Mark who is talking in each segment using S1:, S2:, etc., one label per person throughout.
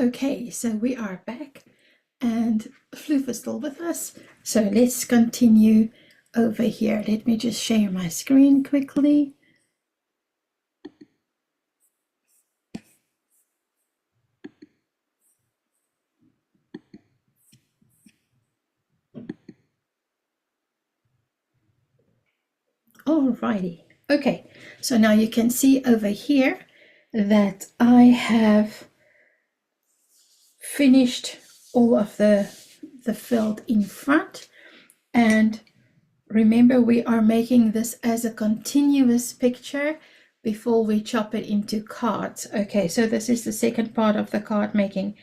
S1: Okay, so we are back and Floof is still with us. So let's continue over here. Let me just share my screen quickly. Alrighty. Okay, so now you can see over here that I have finished all of the field in front, and remember we are making this as a continuous picture before we chop it into cards. Okay, so this is the second part of the card making.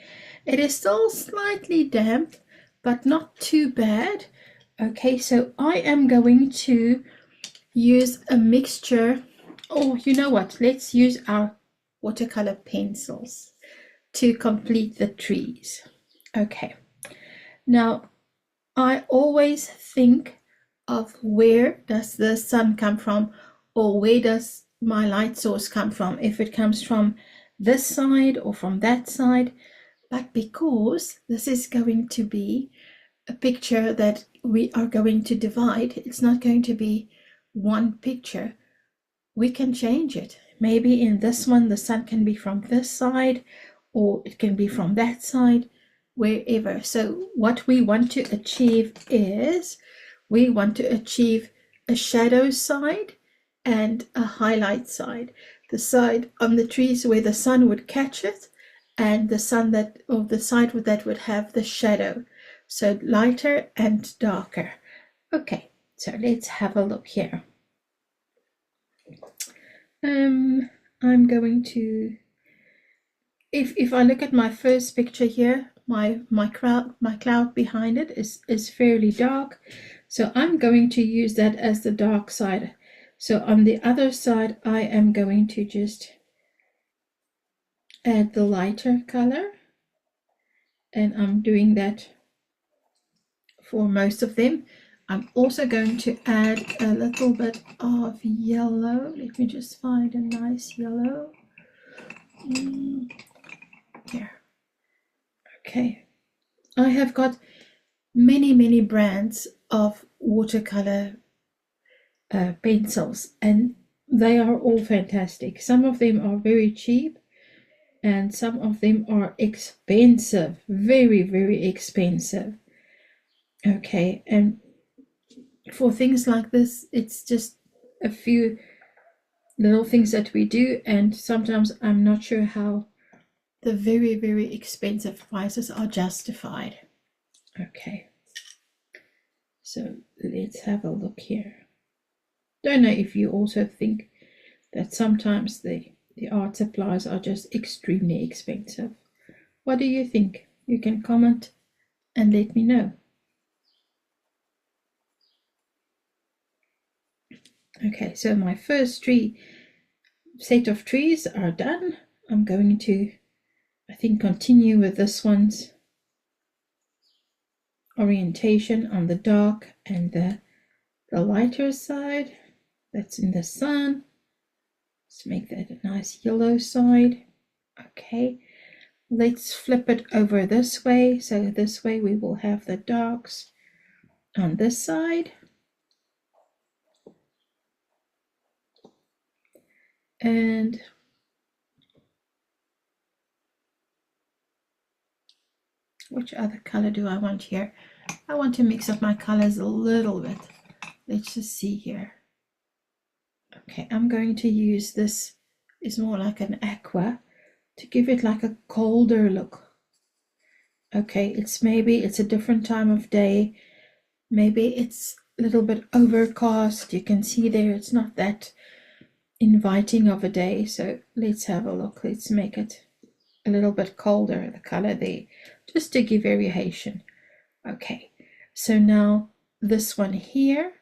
S1: It is still slightly damp, but not too bad. Okay, so I am going to use a mixture. Oh, you know what? Let's use our watercolor pencils to complete the trees. Okay, now I always think of where does the sun come from, or where does my light source come from, if it comes from this side or from that side. But because this is going to be a picture that we are going to divide, it's not going to be one picture, we can change it. Maybe in this one the sun can be from this side, or it can be from that side, wherever. So what we want to achieve is we want to achieve a shadow side and a highlight side. The side on the trees where the sun would catch it, and the sun that, or the side that would have the shadow. So lighter and darker. Okay, so let's have a look here. I'm going to, if I look at my first picture here, my cloud behind it is fairly dark, so I'm going to use that as the dark side. So on the other side I am going to just add the lighter color, and I'm doing that for most of them. I'm also going to add a little bit of yellow. Let me just find a nice yellow. Here. Okay. I have got many brands of watercolor pencils, and they are all fantastic. Some of them are very cheap, and some of them are expensive, very expensive. Okay, and for things like this, it's just a few little things that we do, and sometimes I'm not sure how the very expensive prices are justified. Okay, so let's have a look here. Don't know if you also think that sometimes the art supplies are just extremely expensive. What do you think? You can comment and let me know. Okay, so my first set of trees are done. I'm going to, I think, continue with this one's orientation on the dark and the lighter side. That's in the sun. Let's make that a nice yellow side. Okay, let's flip it over this way. So this way we will have the darks on this side. And which other color do I want here? I want to mix up my colors a little bit. Let's just see here. Okay, I'm going to use this, is more like an aqua, to give it like a colder look. Okay, maybe it's a different time of day. Maybe it's a little bit overcast. You can see there it's not that inviting of a day. So let's have a look. Let's make it a little bit colder, the color there, just to give variation. Okay, so now this one here,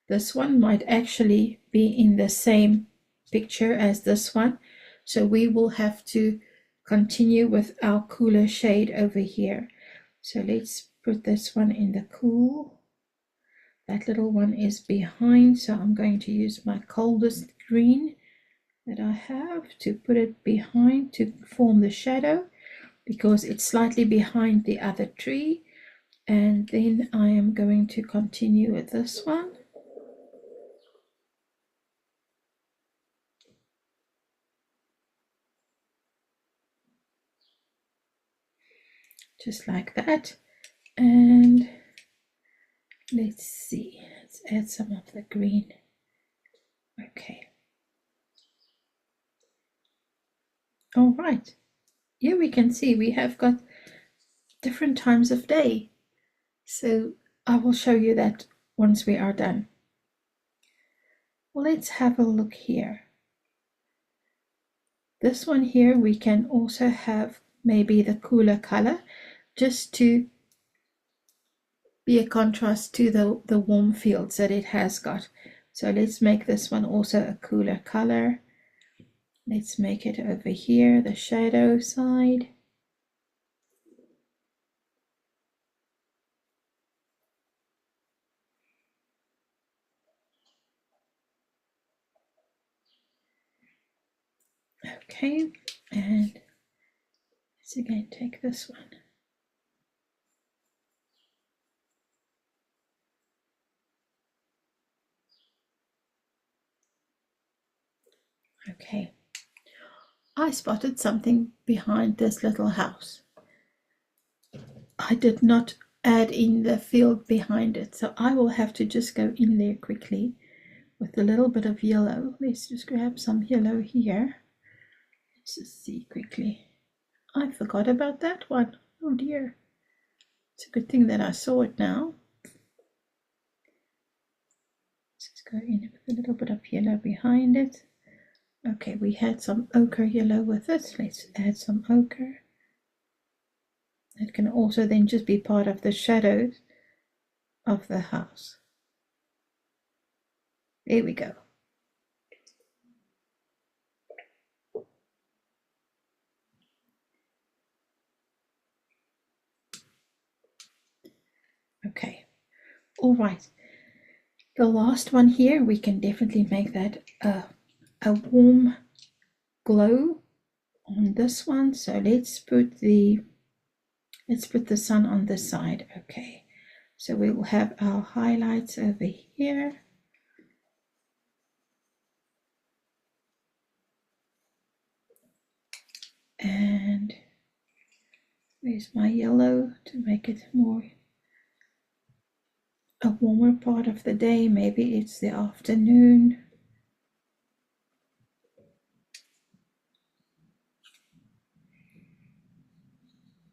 S1: this one might actually be in the same picture as this one, so we will have to continue with our cooler shade over here. So let's put this one in the cool. That little one is behind, so I'm going to use my coldest green that I have to put it behind to form the shadow. because it's slightly behind the other tree. And then I am going to continue with this one. Just like that. And let's see, let's add some of the green. Okay. All right. Here we can see we have got different times of day. So I will show you that once we are done. Well, let's have a look here. This one here, we can also have maybe the cooler color just to be a contrast to the warm fields that it has got. So let's make this one also a cooler color. Let's make it over here, the shadow side. Okay, and let's again take this one. Okay, I spotted something behind this little house. I did not add in the field behind it, so I will have to just go in there quickly with a little bit of yellow. Let's just grab some yellow here. Let's just see quickly. I forgot about that one. Oh dear. It's a good thing that I saw it now. Let's just go in with a little bit of yellow behind it. Okay, we had some ochre yellow with it. Let's add some ochre. It can also then just be part of the shadows of the house. There we go. Okay, all right. The last one here, we can definitely make that a warm glow on this one. So let's put the sun on this side. Okay, so we will have our highlights over here. And where's my yellow to make it more a warmer part of the day? Maybe it's the afternoon.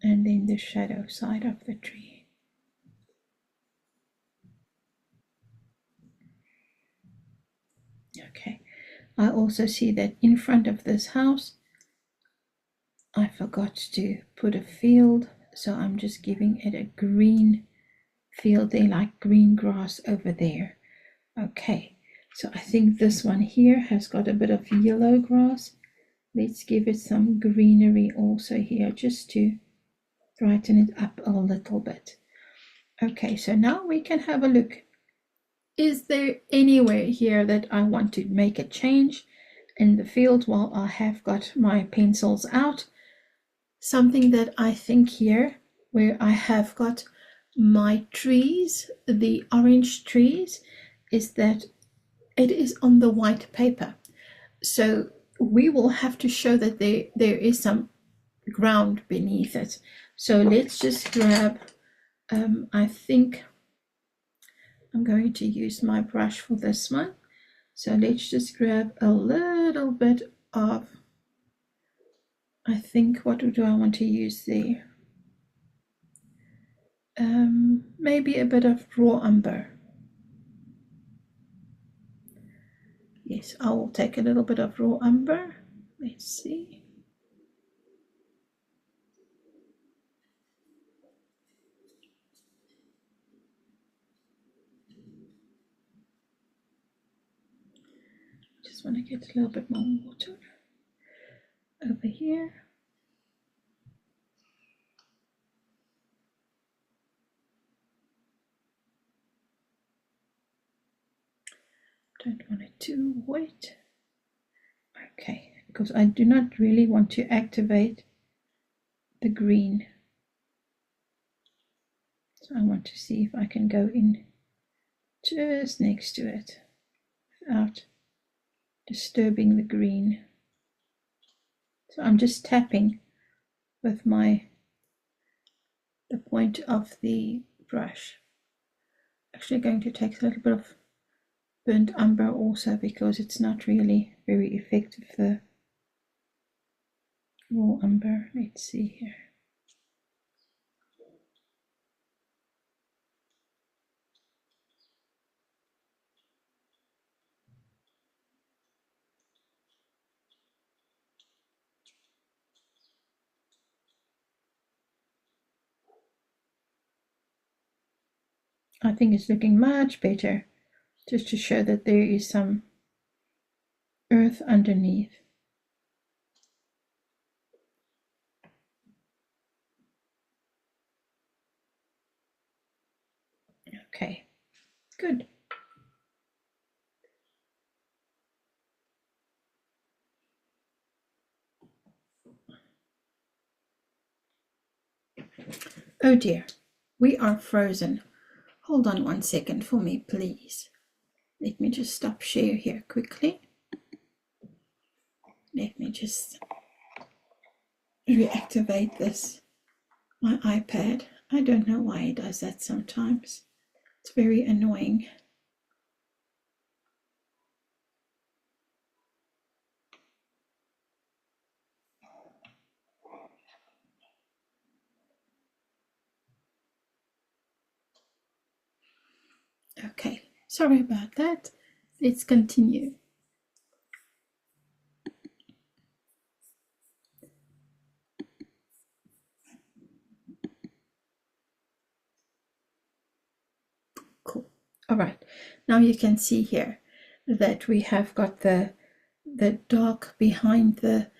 S1: And then the shadow side of the tree. Okay, I also see that in front of this house I forgot to put a field, so I'm just giving it a green field there, like green grass over there. Okay, so I think this one here has got a bit of yellow grass. Let's give it some greenery also here, just to brighten it up a little bit. Okay, so now we can have a look. Is there anywhere here that I want to make a change in the field while I have got my pencils out? Something that I think here, where I have got my trees, the orange trees, is that it is on the white paper. So we will have to show that there is some ground beneath it. So let's just grab, I think I'm going to use my brush for this one. So let's just grab a little bit of, I think, what do I want to use there? Maybe a bit of raw umber. Yes, I will take a little bit of raw umber. Let's see. Just want to get a little bit more water over here. Don't want it too wet. Okay, because I do not really want to activate the green. So I want to see if I can go in just next to it without disturbing the green. So I'm just tapping with the point of the brush. Actually going to take a little bit of burnt umber also, because it's not really very effective, the raw umber. Let's see here. I think it's looking much better, just to show that there is some earth underneath. Okay, good. Oh dear, we are frozen. Hold on 1 second for me, please. Let me just stop share here quickly. Let me just reactivate this, my iPad. I don't know why it does that sometimes. It's very annoying. Okay, sorry about that. Let's continue. Cool. All right, now you can see here that we have got the dark behind the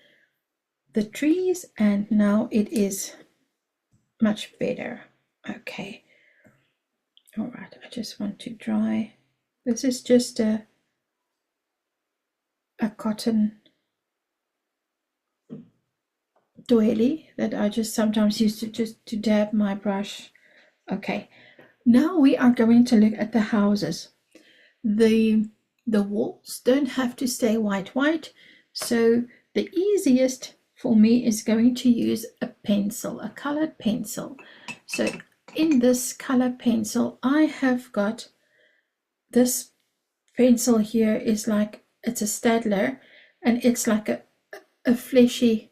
S1: trees, and now it is much better. Okay. All right, I just want to dry. This is just a cotton doily that I just sometimes use to dab my brush. Okay, now we are going to look at the houses. The walls don't have to stay white, so the easiest for me is going to use a pencil, a colored pencil. So in this color pencil, I have got this pencil here, is like, it's a Stadler, and it's like a fleshy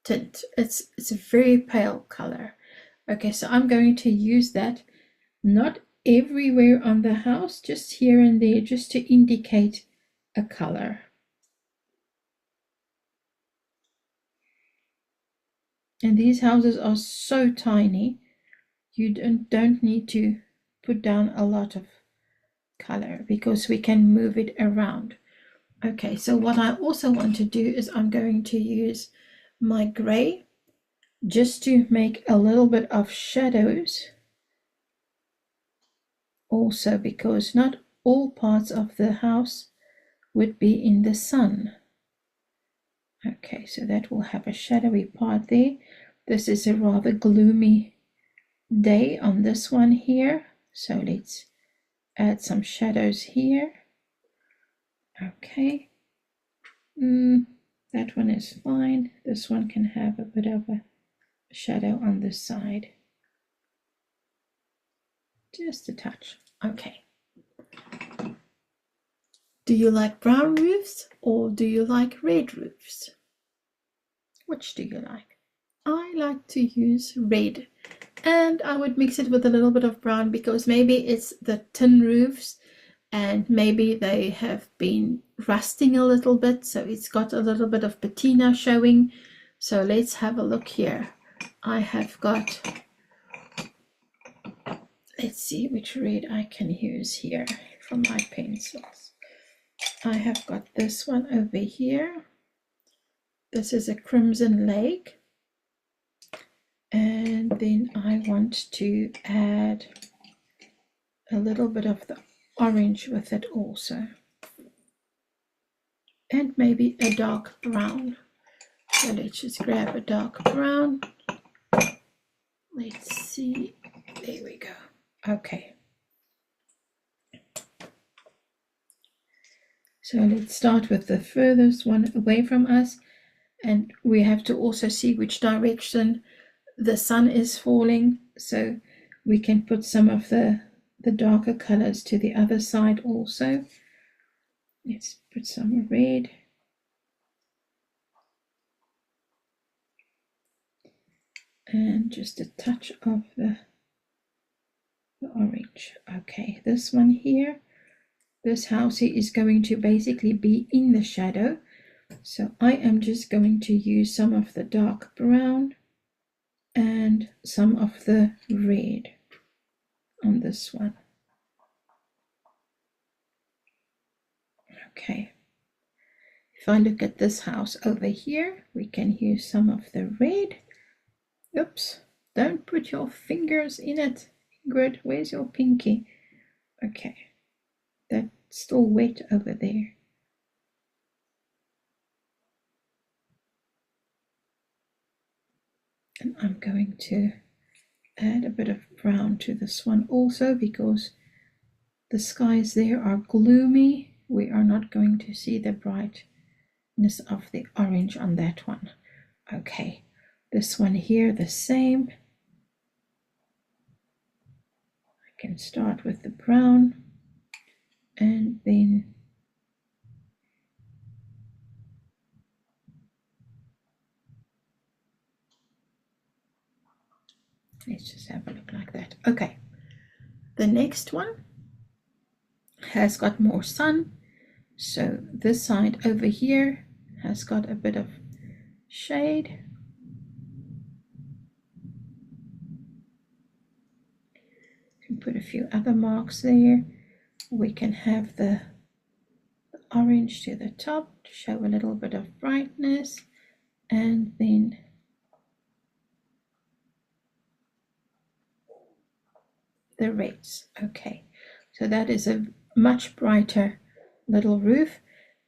S1: tint. It's a very pale color. Okay, so I'm going to use that, not everywhere on the house, just here and there, just to indicate a color. And these houses are so tiny, you don't need to put down a lot of color, because we can move it around. Okay, so what I also want to do is I'm going to use my gray just to make a little bit of shadows also, because not all parts of the house would be in the sun. Okay, so that will have a shadowy part there. This is a rather gloomy day on this one here, so let's add some shadows here. Okay, that one is fine. This one can have a bit of a shadow on this side, just a touch. Okay, do you like brown roofs or do you like red roofs? Which do you like? I like to use red, and I would mix it with a little bit of brown, because maybe it's the tin roofs and maybe they have been rusting a little bit, so it's got a little bit of patina showing. So let's have a look here. I have got, let's see which red I can use here from my pencils. I have got this one over here. This is a crimson lake. And then I want to add a little bit of the orange with it also. And maybe a dark brown. So let's just grab a dark brown. Let's see. There we go. Okay. So let's start with the furthest one away from us. And we have to also see which direction the sun is falling. So we can put some of the darker colors to the other side also. Let's put some red. And just a touch of the orange. Okay, this one here, this house here is going to basically be in the shadow. So I am just going to use some of the dark brown and some of the red on this one. Okay. If I look at this house over here, we can use some of the red. Oops, don't put your fingers in it. Ingrid, where's your pinky? Okay, that's still wet over there. And I'm going to add a bit of brown to this one also, because the skies there are gloomy. We are not going to see the brightness of the orange on that one. Okay, this one here the same. I can start with the brown and then let's just have a look like that. Okay, the next one has got more sun, so this side over here has got a bit of shade. Can put a few other marks there. We can have the orange to the top to show a little bit of brightness, and then the reds. Okay, so that is a much brighter little roof,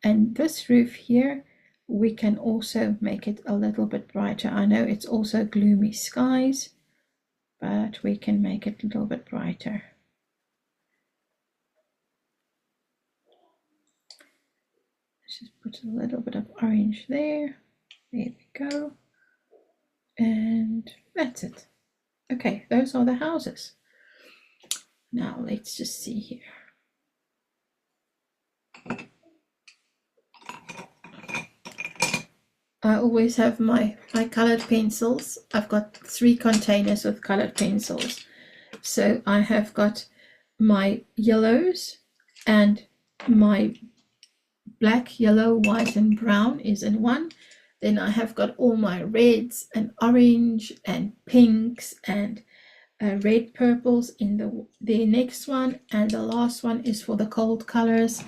S1: and this roof here we can also make it a little bit brighter. I know it's also gloomy skies, but we can make it a little bit brighter. Let's just put a little bit of orange there. There we go. And that's it. Okay, those are the houses. Now let's just see here. I always have my colored pencils. I've got 3 containers with colored pencils. So I have got my yellows, and my black, yellow, white and brown is in one. Then I have got all my reds and orange and pinks and red purples in the next one, and the last one is for the cold colors,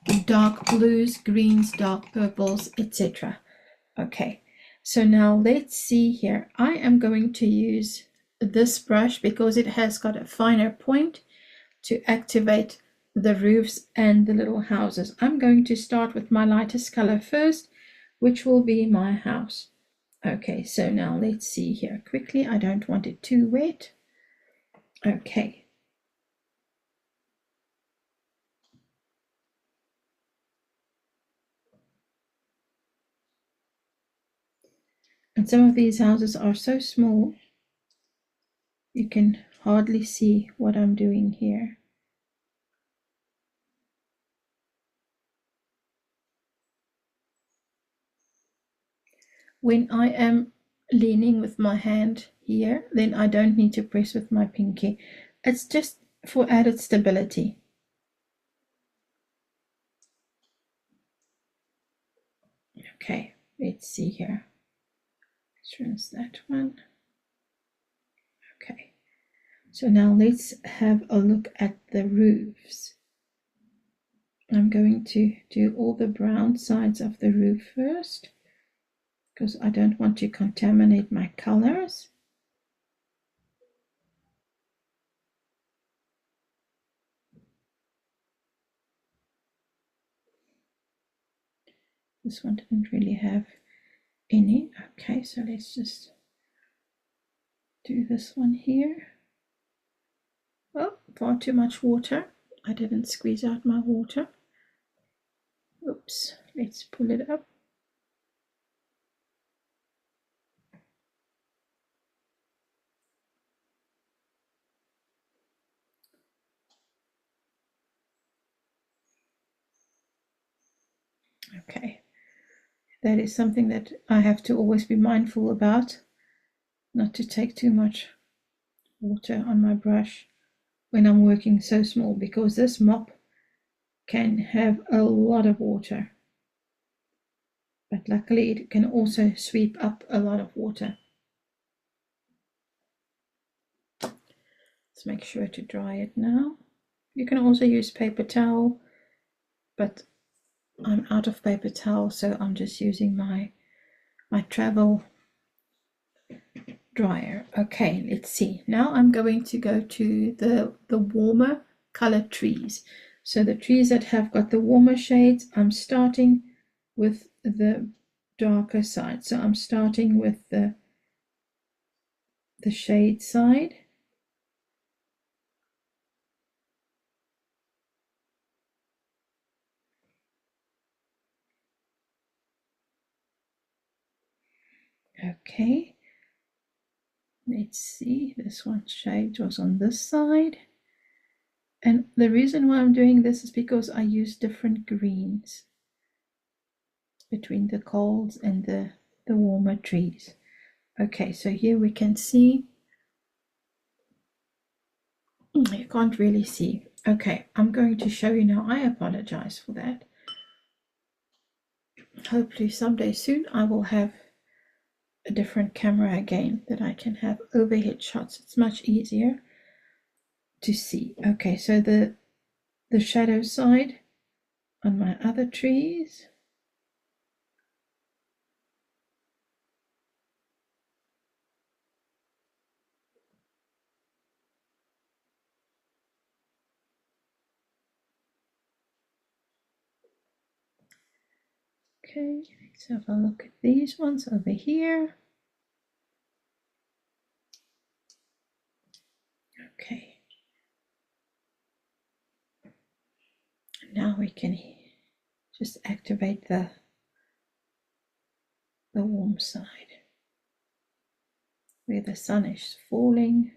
S1: the dark blues, greens, dark purples, etc. Okay, so now let's see here. I am going to use this brush because it has got a finer point to activate the roofs and the little houses. I'm going to start with my lightest color first, which will be my house. Okay, so now let's see here quickly. I don't want it too wet. Okay. And some of these houses are so small, you can hardly see what I'm doing here. When I am leaning with my hand here, then I don't need to press with my pinky. It's just for added stability. Okay, let's see here. Let's rinse that one. Okay, so now let's have a look at the roofs. I'm going to do all the brown sides of the roof first, because I don't want to contaminate my colors. This one didn't really have any. Okay, so let's just do this one here. Oh, far too much water. I didn't squeeze out my water. Oops, let's pull it up. Okay, that is something that I have to always be mindful about, not to take too much water on my brush when I'm working so small, because this mop can have a lot of water, but luckily it can also sweep up a lot of water. Let's make sure to dry it now. You can also use paper towel, but I'm out of paper towel, so I'm just using my travel dryer. Okay, let's see. Now I'm going to go to the warmer colored trees. So the trees that have got the warmer shades, I'm starting with the darker side. So I'm starting with the shade side. Okay, let's see, this one shade was on this side. And the reason why I'm doing this is because I use different greens between the colds and the warmer trees. Okay, so here we can see, you can't really see. Okay, I'm going to show you now. I apologize for that. Hopefully someday soon I will have a different camera again that I can have overhead shots. It's much easier to see. Okay, so the shadow side on my other trees. Okay, let's have a look at these ones over here. Okay. Now we can just activate the warm side where the sun is falling.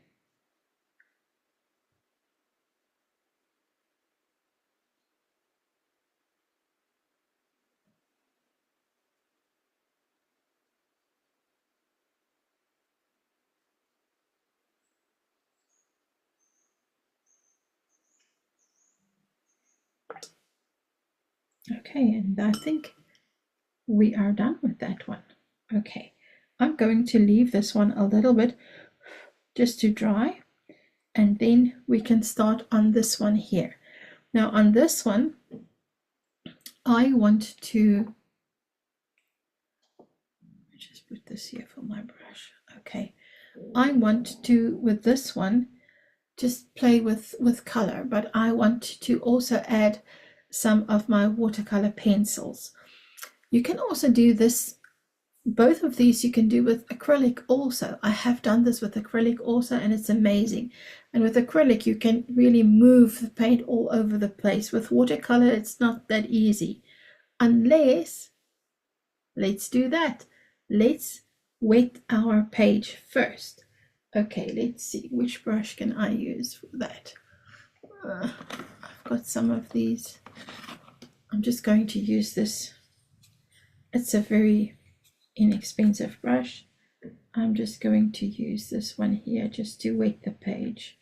S1: Okay, and I think we are done with that one. Okay, I'm going to leave this one a little bit just to dry, and then we can start on this one here. Now on this one, I want to just put this here for my brush. Okay, I want to, with this one, just play with color, but I want to also add some of my watercolor pencils. You can also do this, both of these you can do with acrylic also. I have done this with acrylic also, and it's amazing. And with acrylic you can really move the paint all over the place. With watercolor it's not that easy, unless, let's do that. Let's wet our page first. Okay, let's see, which brush can I use for that? I've got some of these. I'm just going to use this. It's a very inexpensive brush. I'm just going to use this one here just to wet the page.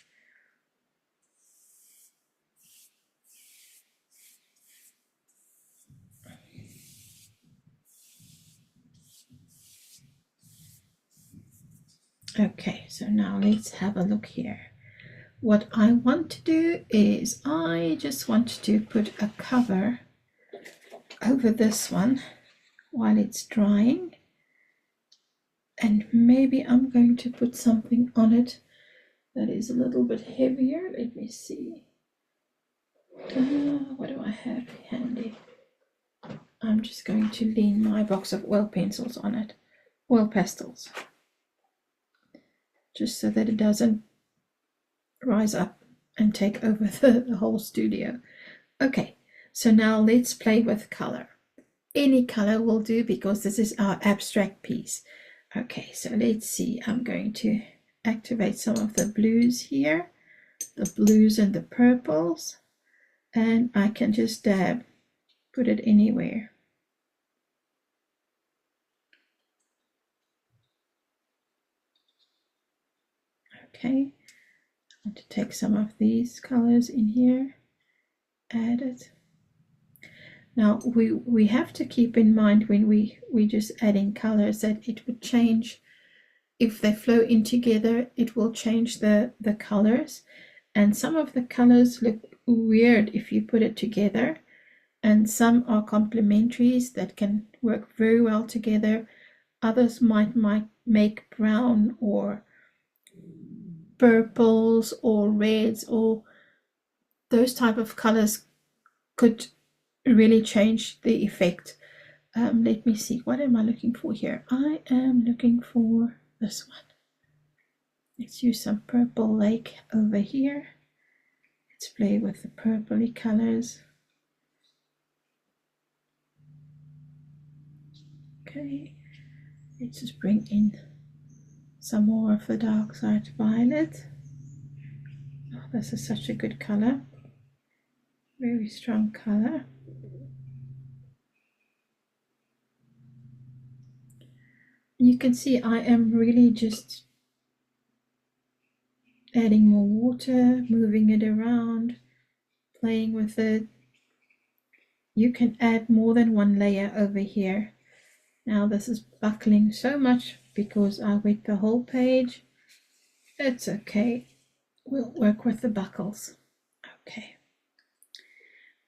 S1: Okay, so now let's have a look here. What I want to do is I just want to put a cover over this one while it's drying, and maybe I'm going to put something on it that is a little bit heavier. Let me see. What do I have handy? I'm just going to lean my box of oil pencils on it. oil pastels, just so that it doesn't rise up and take over the whole studio. Okay, so now let's play with color. Any color will do because this is our abstract piece. Okay, so let's see. I'm going to activate some of the blues here, the blues and the purples, and I can just dab, put it anywhere. Okay, I want to take some of these colors in here, add it. Now we have to keep in mind when we just adding colors that it would change if they flow in together. It will change the colors, and some of the colors look weird if you put it together, and some are complementaries that can work very well together. Others might make brown or purples or reds, or those type of colors could really change the effect. Let me see, what am I looking for here? I am looking for this one. Let's use some purple lake over here. Let's play with the purpley colors. Okay, let's just bring in some more of the dark side violet. Oh, this is such a good color, very strong color. You can see I am really just adding more water, moving it around, playing with it. You can add more than one layer over here. Now this is buckling so much because I wet the whole page. It's okay, we'll work with the buckles. Okay,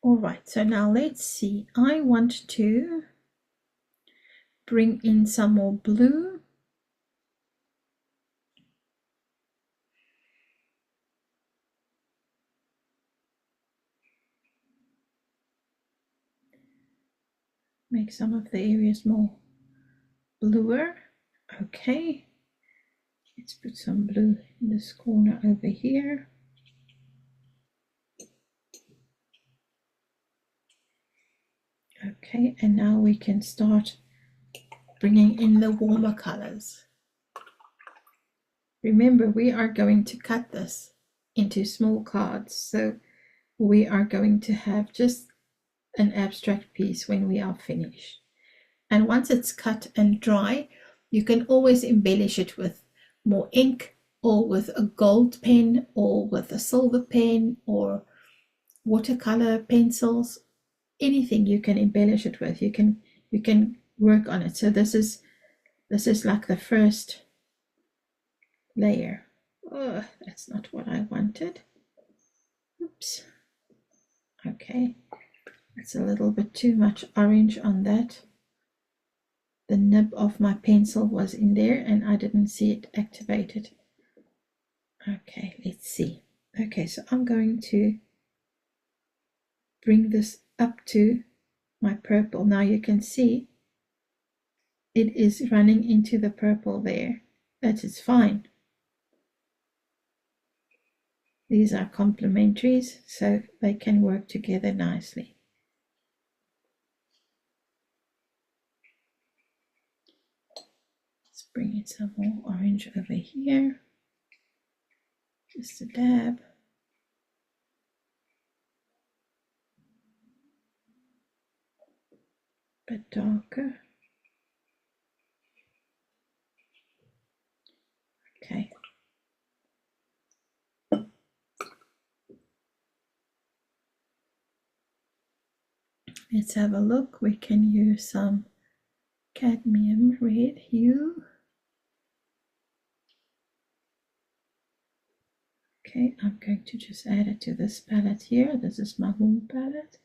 S1: all right, so now let's see. I want to bring in some more blue. Make some of the areas more bluer. Okay, let's put some blue in this corner over here. Okay, and now we can start bringing in the warmer colors. Remember, we are going to cut this into small cards, so we are going to have just an abstract piece when we are finished. And once it's cut and dry, you can always embellish it with more ink, or with a gold pen, or with a silver pen, or watercolor pencils. Anything you can embellish it with, you can work on it. So this is like the first layer. Oh, that's not what I wanted. Oops. Okay, it's a little bit too much orange on that. The nib of my pencil was in there and I didn't see it activated. Okay, let's see. Okay, so I'm going to bring this up to my purple. Now you can see it is running into the purple there. That is fine. These are complementaries, so they can work together nicely. Let's bring in some more orange over here. Just a dab. A bit darker. Okay. Let's have a look. We can use some cadmium red hue. Okay, I'm going to just add it to this palette here. This is my home palette.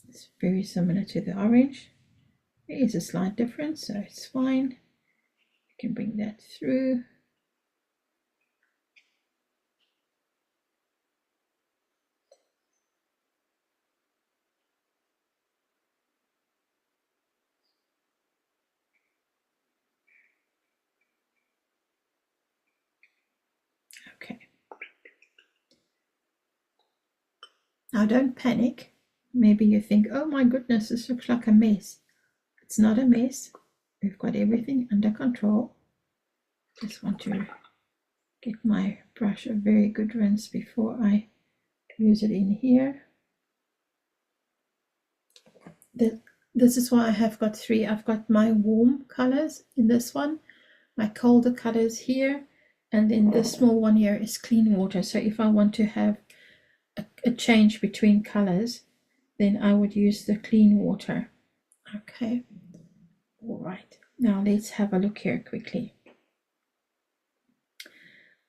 S1: It's very similar to the orange. There is a slight difference, so it's fine. You can bring that through. Now don't panic. Maybe you think, oh my goodness, this looks like a mess. It's not a mess. We've got everything under control. Just want to get my brush a very good rinse before I use it in here. This is why I have got three. I've got my warm colors in this one, my colder colors here, and then this small one here is clean water. So if I want to have a change between colors, then I would use the clean water. Okay, all right, now let's have a look here quickly.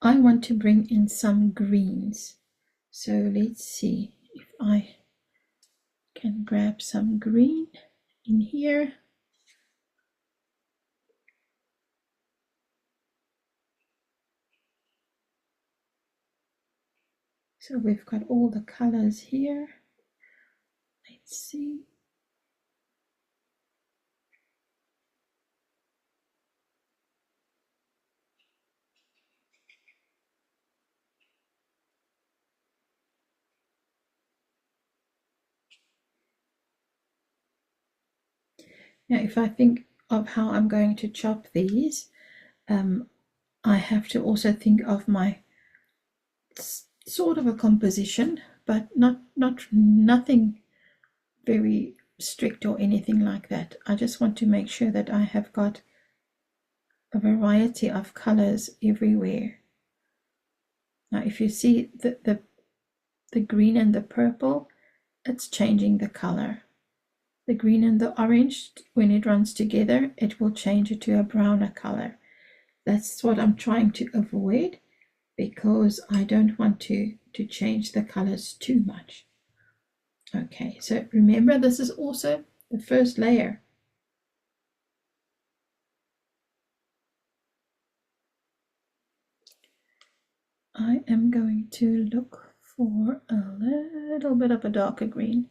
S1: I want to bring in some greens, so let's see if I can grab some green in here. So we've got all the colors here. Let's see. Now, if I think of how I'm going to chop these, I have to also think of my sort of a composition, but nothing very strict or anything like that. I just want to make sure that I have got a variety of colors everywhere. Now, if you see the green and the purple, it's changing the color. The green and the orange, when it runs together, it will change it to a browner color. That's what I'm trying to avoid, because I don't want to change the colors too much. Okay, so remember, this is also the first layer. I am going to look for a little bit of a darker green.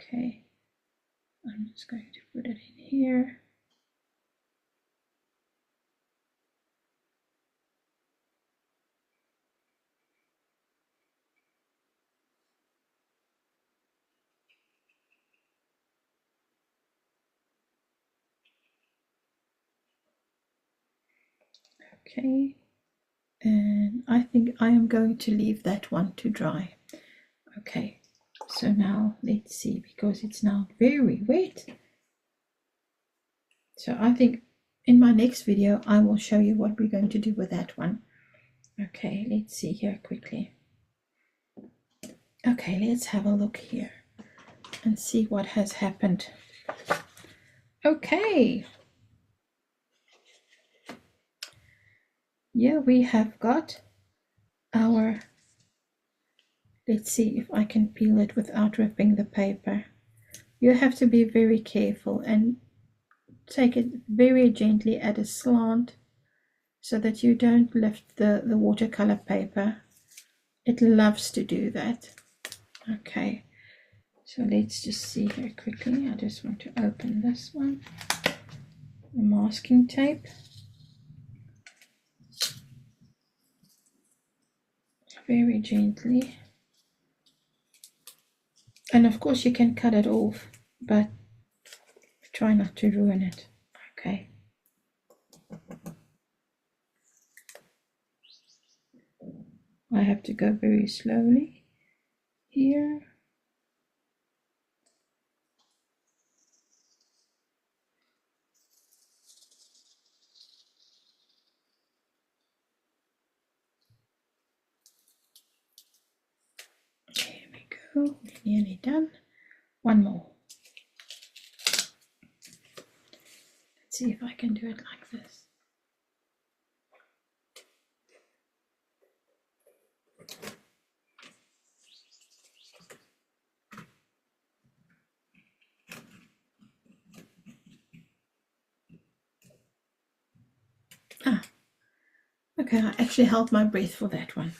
S1: Okay, I'm just going to put it in here. Okay, and I think I am going to leave that one to dry. Okay, so now let's see, because it's now very wet. So I think in my next video I will show you what we're going to do with that one. Okay, let's see here quickly. Okay, let's have a look here and see what has happened. Okay, yeah, we have got our, let's see if I can peel it without ripping the paper. You have to be very careful and take it very gently at a slant so that you don't lift the watercolor paper. It loves to do that. Okay, so let's just see here quickly. I just want to open this one, the masking tape. Very gently. And of course you can cut it off, but try not to ruin it. Okay. I have to go very slowly here. There we go, we're nearly done. One more. Let's see if I can do it like this. Okay, I actually held my breath for that one.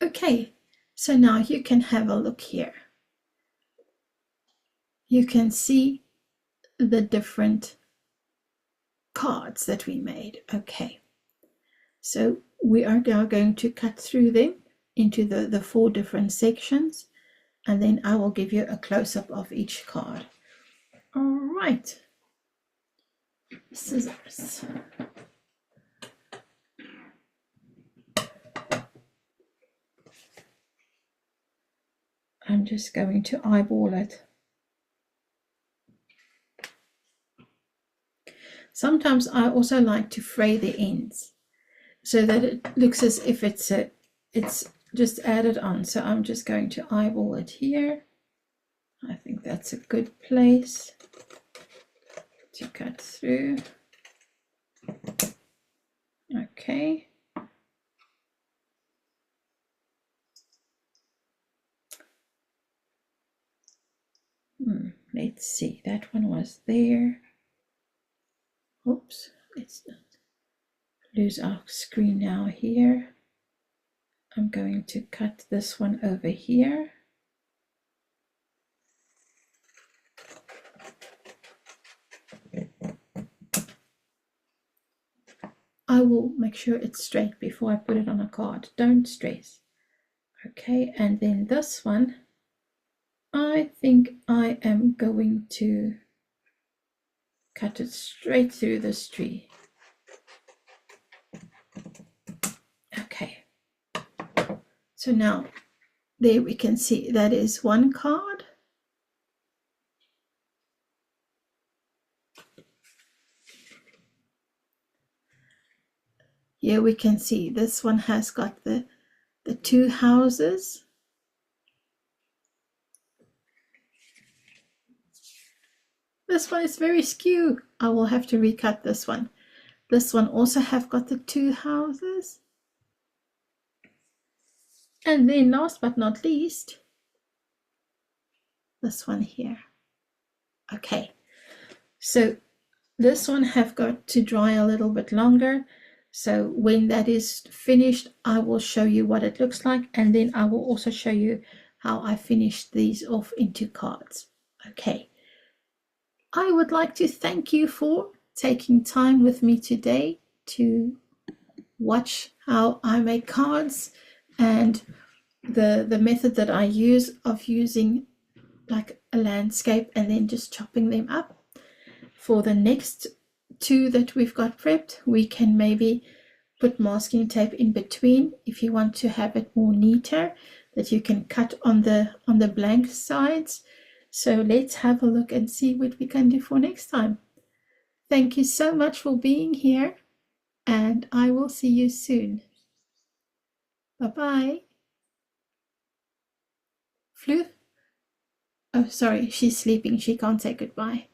S1: Okay, so now you can have a look here. You can see the different cards that we made. Okay, So we are now going to cut through them into the 4 different sections, and then I will give you a close-up of each card. All right, scissors. I'm just going to eyeball it. Sometimes I also like to fray the ends so that it looks as if it's just added on. So I'm just going to eyeball it here. I think that's a good place to cut through. Okay. Let's see, that one was there. Oops, let's lose our screen now here. I'm going to cut this one over here. I will make sure it's straight before I put it on a card. Don't stress. Okay, and then this one, I think I am going to cut it straight through this tree. Okay, so now there we can see that is one card. Here we can see this one has got the 2 houses. This one is very skew. I will have to recut this one. This one also have got the 2 houses. And then last but not least, this one here. Okay, so this one have got to dry a little bit longer. So when that is finished, I will show you what it looks like, and then I will also show you how I finished these off into cards. Okay, I would like to thank you for taking time with me today to watch how I make cards and the method that I use of using like a landscape and then just chopping them up. For the next 2 that we've got prepped, we can maybe put masking tape in between if you want to have it more neater, that you can cut on the blank sides. So let's have a look and see what we can do for next time. Thank you so much for being here, and I will see you soon. Bye-bye. Flu? Oh, sorry, she's sleeping. She can't say goodbye.